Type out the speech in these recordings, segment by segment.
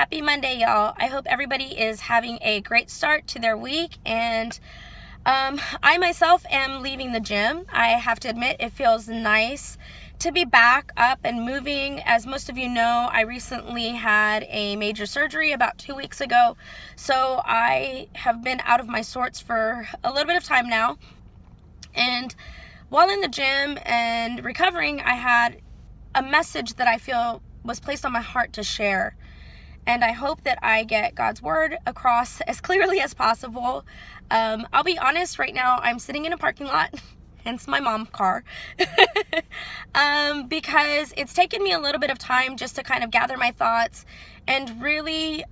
Happy Monday, y'all. I hope everybody is having a great start to their week. And I myself am leaving the gym. I have to admit, it feels nice to be back up and moving. As most of you know, I recently had a major surgery about 2 weeks ago. So I have been out of my sorts for a little bit of time now. And while in the gym and recovering, I had a message that I feel was placed on my heart to share. And I hope that I get God's word across as clearly as possible. I'll be honest, right now I'm sitting in a parking lot, hence my mom car, because it's taken me a little bit of time just to kind of gather my thoughts and really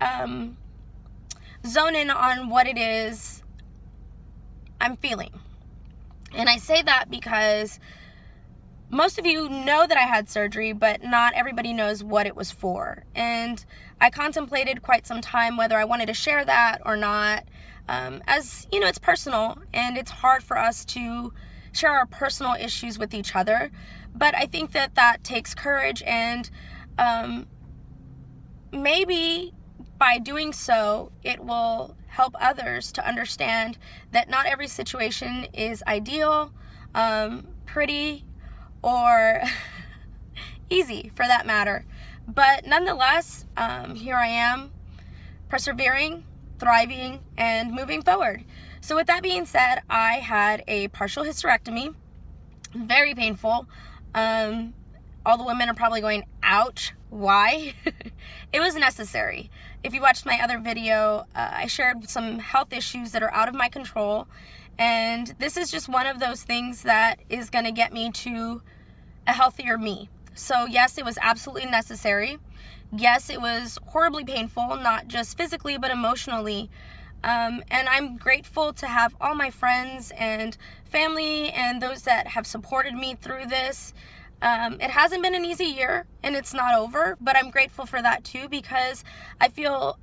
zone in on what it is I'm feeling. And I say that because most of you know that I had surgery, but not everybody knows what it was for. And I contemplated quite some time whether I wanted to share that or not. As you know, it's personal and it's hard for us to share our personal issues with each other. But I think that takes courage, and maybe by doing so, it will help others to understand that not every situation is ideal, pretty, or easy for that matter. But nonetheless, here I am, persevering, thriving, and moving forward. So with that being said, I had a partial hysterectomy. Very painful. All the women are probably going, ouch, why? It was necessary. If you watched my other video, I shared some health issues that are out of my control. And this is just one of those things that is going to get me to a healthier me. So yes, it was absolutely necessary. Yes, it was horribly painful, not just physically, but emotionally. And I'm grateful to have all my friends and family and those that have supported me through this. It hasn't been an easy year, and it's not over, but I'm grateful for that too, because I feel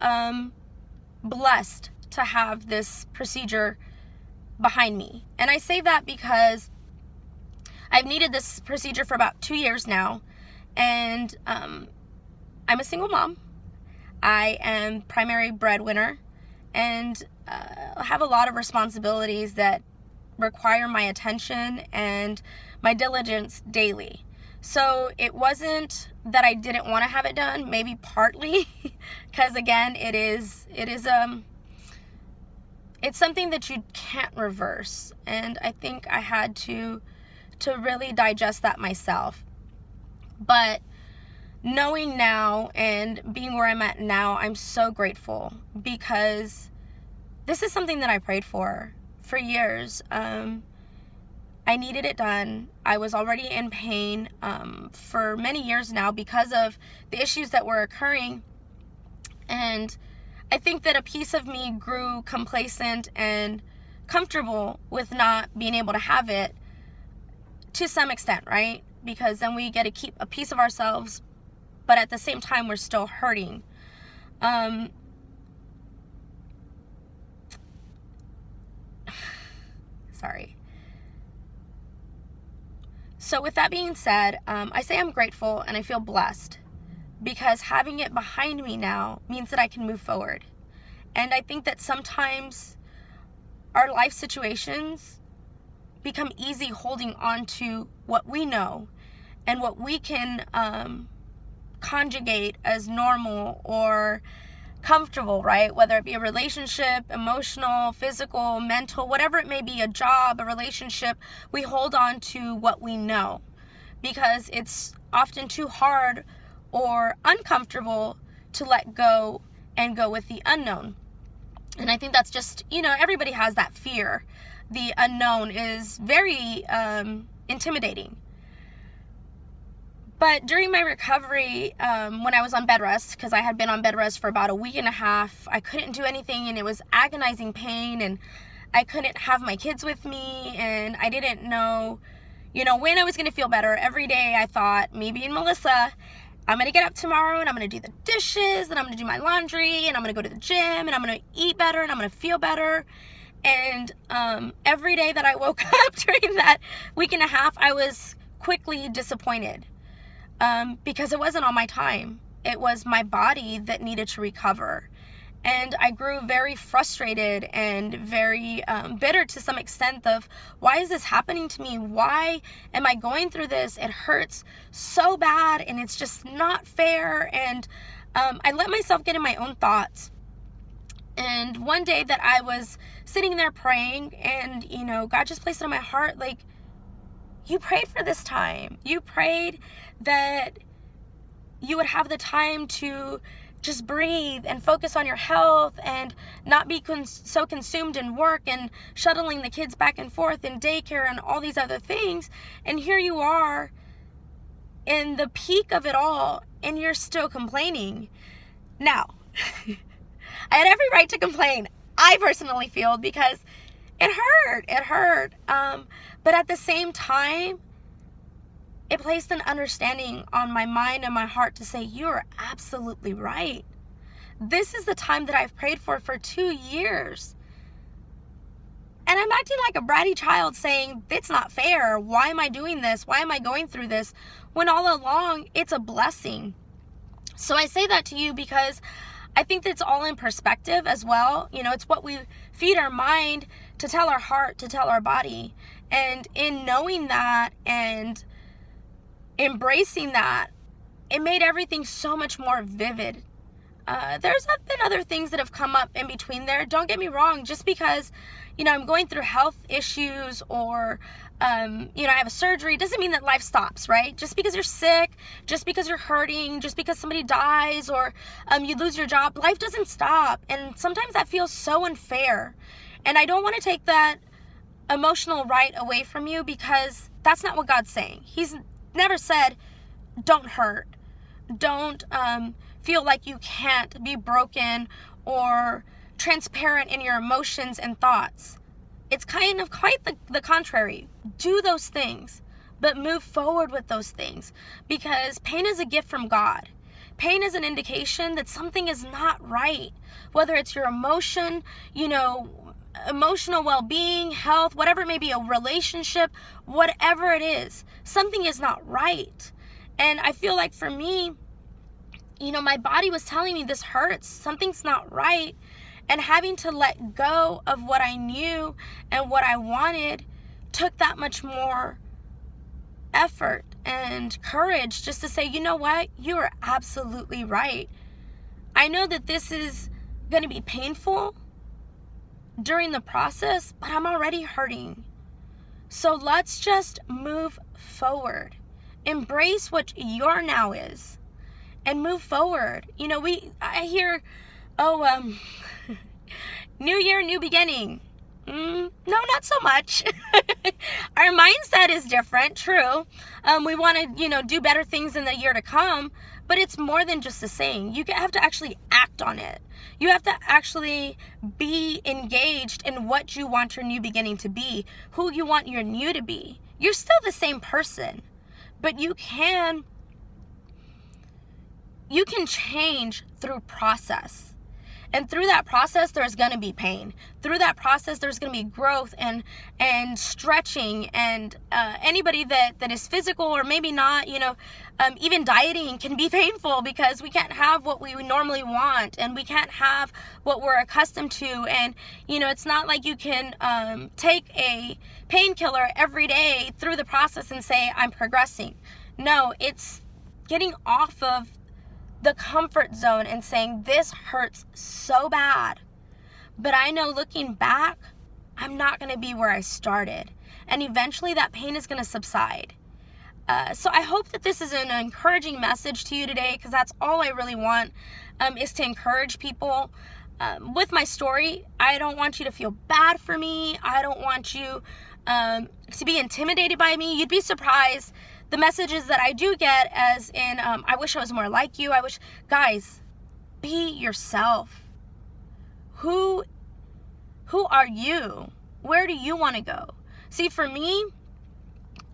blessed to have this procedure behind me. And I say that because I've needed this procedure for about 2 years now, and I'm a single mom. I am primary breadwinner, and have a lot of responsibilities that require my attention and my diligence daily. So it wasn't that I didn't want to have it done, maybe partly, because again, it's something that you can't reverse, and I think I had to really digest that myself. But knowing now and being where I'm at now, I'm so grateful, because this is something that I prayed for years. I needed it done. I was already in pain for many years now because of the issues that were occurring. And I think that a piece of me grew complacent and comfortable with not being able to have it to some extent, right? Because then we get to keep a piece of ourselves, but at the same time, we're still hurting. Sorry. So with that being said, I say I'm grateful and I feel blessed, because having it behind me now means that I can move forward. And I think that sometimes our life situations become easy holding on to what we know and what we can conjugate as normal or comfortable, right? Whether it be a relationship, emotional, physical, mental, whatever it may be, a job, a relationship, we hold on to what we know because it's often too hard or uncomfortable to let go and go with the unknown. And I think that's just, everybody has that fear. The unknown is very intimidating. But during my recovery, when I was on bed rest, because I had been on bed rest for about a week and a half, I couldn't do anything, and it was agonizing pain, and I couldn't have my kids with me, and I didn't know, when I was going to feel better. Every day I thought, maybe in Melissa, I'm going to get up tomorrow, and I'm going to do the dishes, and I'm going to do my laundry, and I'm going to go to the gym, and I'm going to eat better, and I'm going to feel better. And every day that I woke up during that week and a half, I was quickly disappointed. Because it wasn't all my time. it was my body that needed to recover. And I grew very frustrated and very bitter to some extent of, why is this happening to me? Why am I going through this? It hurts so bad and it's just not fair. And I let myself get in my own thoughts. And one day that I was sitting there praying, and, God just placed it on my heart, like, you prayed for this time. You prayed that you would have the time to just breathe and focus on your health and not be so consumed in work and shuttling the kids back and forth in daycare and all these other things. And here you are in the peak of it all, and you're still complaining. Now, I had every right to complain, I personally feel, because it hurt. But at the same time, it placed an understanding on my mind and my heart to say, you're absolutely right. This is the time that I've prayed for 2 years. And I'm acting like a bratty child saying, it's not fair. Why am I doing this? Why am I going through this? When all along, it's a blessing. So I say that to you because I think that's all in perspective as well. It's what we feed our mind to tell our heart, to tell our body. And in knowing that and embracing that, it made everything so much more vivid. There's been other things that have come up in between there. Don't get me wrong. Just because, I'm going through health issues or, I have a surgery, doesn't mean that life stops, right? Just because you're sick, just because you're hurting, just because somebody dies or you lose your job, life doesn't stop. And sometimes that feels so unfair. And I don't want to take that emotional right away from you, because that's not what God's saying. He's never said, don't hurt. Don't feel like you can't be broken or transparent in your emotions and thoughts. It's kind of quite the contrary. Do those things, but move forward with those things, because pain is a gift from God. Pain is an indication that something is not right, whether it's your emotion, emotional well-being, health, whatever it may be, a relationship, whatever it is, something is not right. And I feel like for me, my body was telling me this hurts, something's not right. And having to let go of what I knew and what I wanted took that much more effort and courage just to say, you know what, you are absolutely right. I know that this is going to be painful during the process, but I'm already hurting. So let's just move forward. Embrace what your now is and move forward. I hear, new year, new beginning. No, not so much. Our mindset is different, true. We want to, do better things in the year to come, but it's more than just a saying. You have to actually act on it. You have to actually be engaged in what you want your new beginning to be, who you want your new to be. You're still the same person, but you can change through process. And through that process, there's going to be pain. Through that process, there's going to be growth and stretching. And anybody that is physical or maybe not, even dieting can be painful, because we can't have what we normally want, and we can't have what we're accustomed to. And, it's not like you can take a painkiller every day through the process and say, I'm progressing. No, it's getting off of the comfort zone and saying, this hurts so bad, but I know looking back, I'm not going to be where I started, and eventually that pain is going to subside. So I hope that this is an encouraging message to you today, because that's all I really want, is to encourage people. With my story, I don't want you to feel bad for me. I don't want you to be intimidated by me. You'd be surprised the messages that I do get, as in, I wish I was more like you. Guys, be yourself. Who are you? Where do you want to go? See, for me,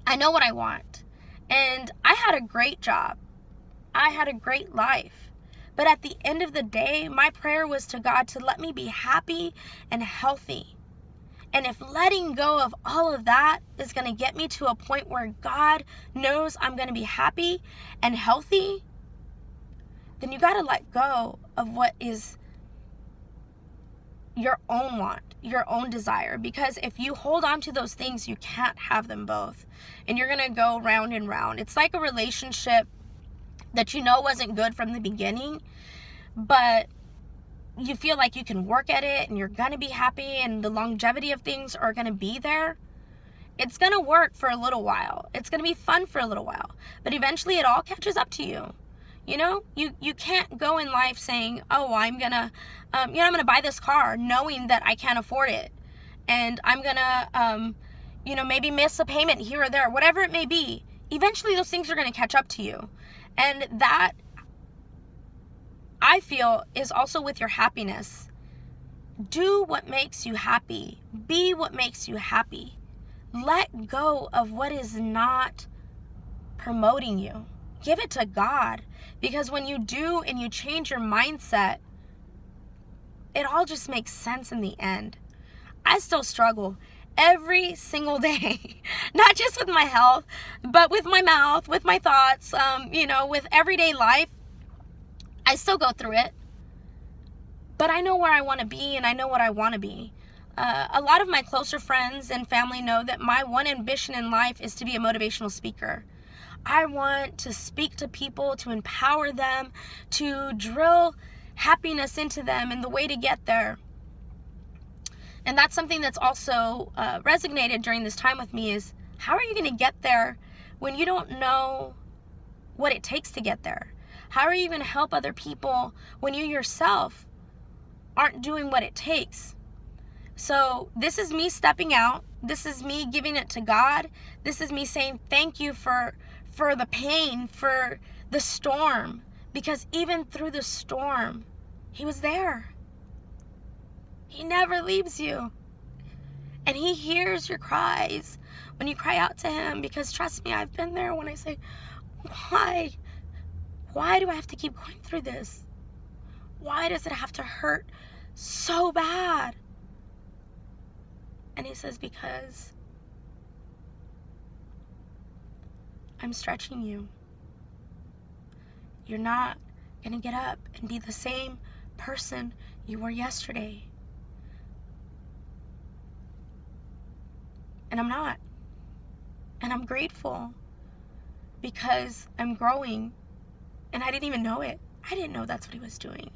I know what I want. And I had a great job. I had a great life. But at the end of the day, my prayer was to God to let me be happy and healthy. And if letting go of all of that is going to get me to a point where God knows I'm going to be happy and healthy, then you got to let go of what is your own want, your own desire. Because if you hold on to those things, you can't have them both. And you're going to go round and round. It's like a relationship that you know wasn't good from the beginning, but you feel like you can work at it and you're going to be happy and the longevity of things are going to be there. It's going to work for a little while. It's going to be fun for a little while. But eventually it all catches up to you. You know, you can't go in life saying, oh, I'm going to, I'm going to buy this car knowing that I can't afford it. And I'm going to, maybe miss a payment here or there, whatever it may be. Eventually those things are going to catch up to you. And that, I feel, is also with your happiness. Do what makes you happy. Be what makes you happy. Let go of what is not promoting you. Give it to God. Because when you do and you change your mindset, it all just makes sense in the end. I still struggle every single day, not just with my health, but with my mouth, with my thoughts, with everyday life. I still go through it, but I know where I want to be and I know what I want to be. A lot of my closer friends and family know that my one ambition in life is to be a motivational speaker. I want to speak to people, to empower them, to drill happiness into them, and the way to get there. And that's something that's also resonated during this time with me is, how are you going to get there when you don't know what it takes to get there? How are you going to help other people when you yourself aren't doing what it takes? So this is me stepping out. This is me giving it to God. This is me saying thank you for the pain, for the storm. Because even through the storm, He was there. He never leaves you. And He hears your cries when you cry out to Him. Because trust me, I've been there when I say, why? Why do I have to keep going through this? Why does it have to hurt so bad? And He says, because I'm stretching you. You're not going to get up and be the same person you were yesterday. And I'm not. And I'm grateful because I'm growing. And I didn't even know it. I didn't know that's what He was doing.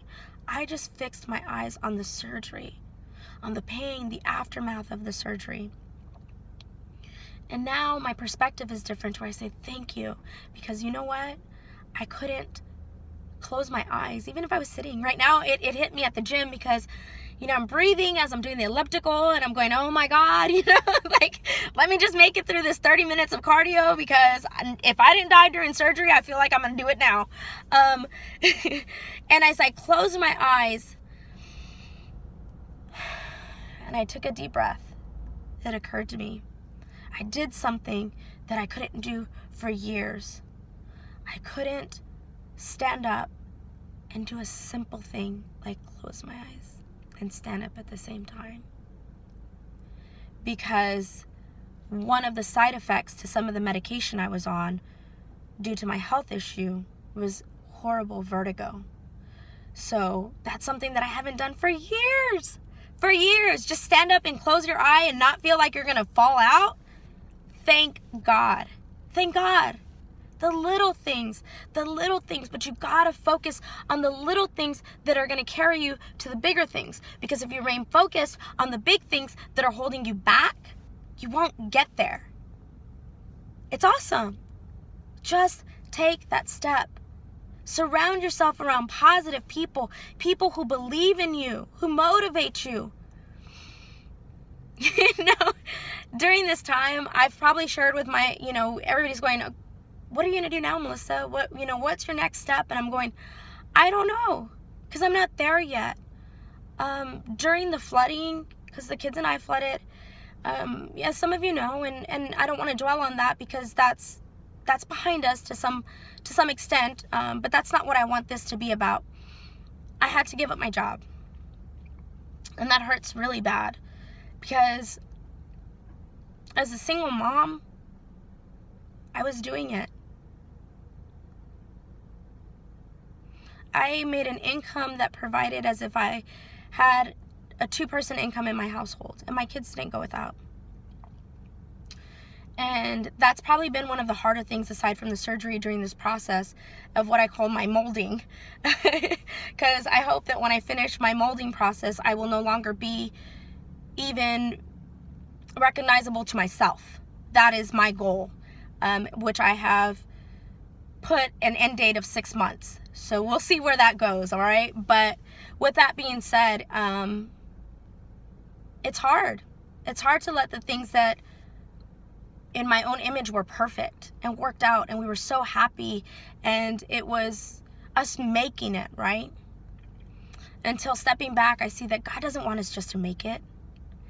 I just fixed my eyes on the surgery, on the pain, the aftermath of the surgery. And now my perspective is different, where I say thank you. Because you know what? I couldn't close my eyes, even if I was sitting. Right now, it hit me at the gym because, I'm breathing as I'm doing the elliptical and I'm going, oh my God, let me just make it through this 30 minutes of cardio, because if I didn't die during surgery, I feel like I'm going to do it now. And as I closed my eyes and I took a deep breath, it occurred to me, I did something that I couldn't do for years. I couldn't stand up and do a simple thing like close my eyes and stand up at the same time. Because one of the side effects to some of the medication I was on due to my health issue was horrible vertigo. So that's something that I haven't done for years. For years. Just stand up and close your eye and not feel like you're going to fall out. Thank God. Thank God. The little things, but you gotta focus on the little things that are gonna carry you to the bigger things. Because if you remain focused on the big things that are holding you back, you won't get there. It's awesome. Just take that step. Surround yourself around positive people, people who believe in you, who motivate you. During this time, I've probably shared with my, everybody's going, what are you going to do now, Melissa? What's your next step? And I'm going, I don't know, because I'm not there yet. During the flooding, because the kids and I flooded, some of you know, and I don't want to dwell on that because that's behind us to some extent, but that's not what I want this to be about. I had to give up my job. And that hurts really bad because as a single mom, I was doing it. I made an income that provided as if I had a 2-person income in my household, and my kids didn't go without. And that's probably been one of the harder things, aside from the surgery, during this process of what I call my molding. Because I hope that when I finish my molding process, I will no longer be even recognizable to myself. That is my goal, which I have put an end date of 6 months. So we'll see where that goes, all right? But with that being said, it's hard. It's hard to let the things that in my own image were perfect and worked out, and we were so happy, and it was us making it, right? Until stepping back, I see that God doesn't want us just to make it.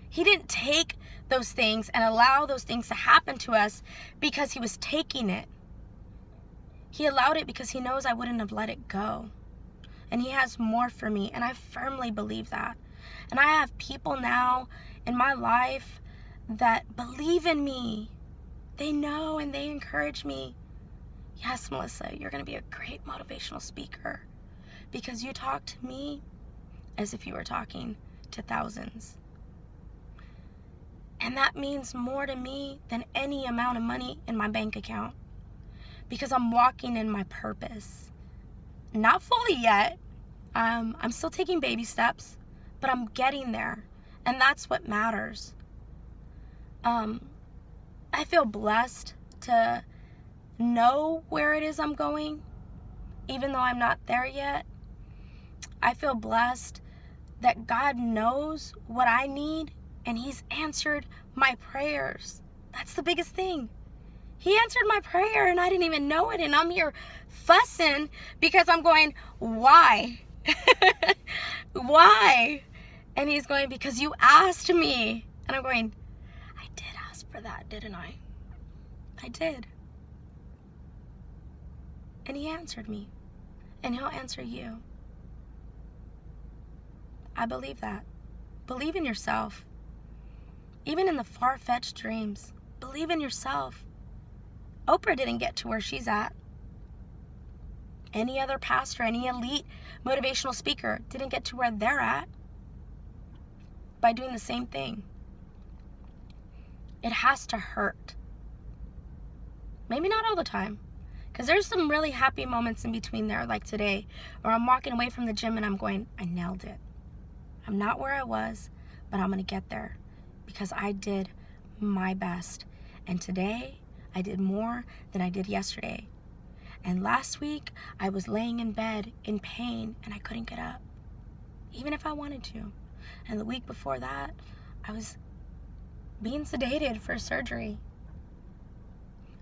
He didn't take those things and allow those things to happen to us because he was taking it. He allowed it because he knows I wouldn't have let it go. And he has more for me, and I firmly believe that. And I have people now in my life that believe in me. They know and they encourage me. Yes, Melissa, you're going to be a great motivational speaker because you talk to me as if you were talking to thousands. And that means more to me than any amount of money in my bank account, because I'm walking in my purpose. Not fully yet. I'm still taking baby steps, but I'm getting there. And that's what matters. I feel blessed to know where it is I'm going, even though I'm not there yet. I feel blessed that God knows what I need, and he's answered my prayers. That's the biggest thing. He answered my prayer, and I didn't even know it, and I'm here fussing because I'm going, why? Why? And he's going, because you asked me. And I'm going, I did ask for that, didn't I? I did. And he answered me, and he'll answer you. I believe that. Believe in yourself. Even in the far-fetched dreams, believe in yourself. Oprah didn't get to where she's at. Any other pastor, any elite motivational speaker didn't get to where they're at by doing the same thing. It has to hurt. Maybe not all the time, because there's some really happy moments in between there, like today, where I'm walking away from the gym and I'm going, I nailed it. I'm not where I was, but I'm going to get there because I did my best. And today, I did more than I did yesterday. And last week, I was laying in bed in pain and I couldn't get up, even if I wanted to. And the week before that, I was being sedated for surgery.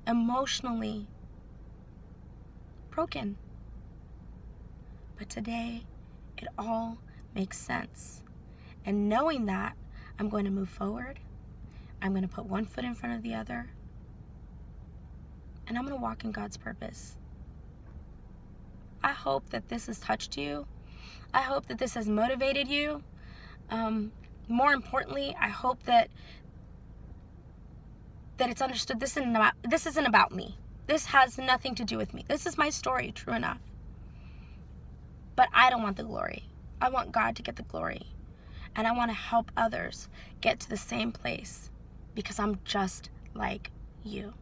Emotionally broken. But today, it all makes sense. And knowing that, I'm going to move forward. I'm going to put one foot in front of the other. And I'm going to walk in God's purpose. I hope that this has touched you. I hope that this has motivated you. More importantly, I hope that it's understood this isn't about me. This has nothing to do with me. This is my story, true enough. But I don't want the glory. I want God to get the glory. And I want to help others get to the same place because I'm just like you.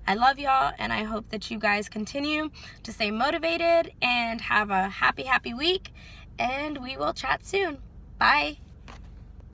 I love y'all, and I hope that you guys continue to stay motivated and have a happy, happy week. And we will chat soon. Bye.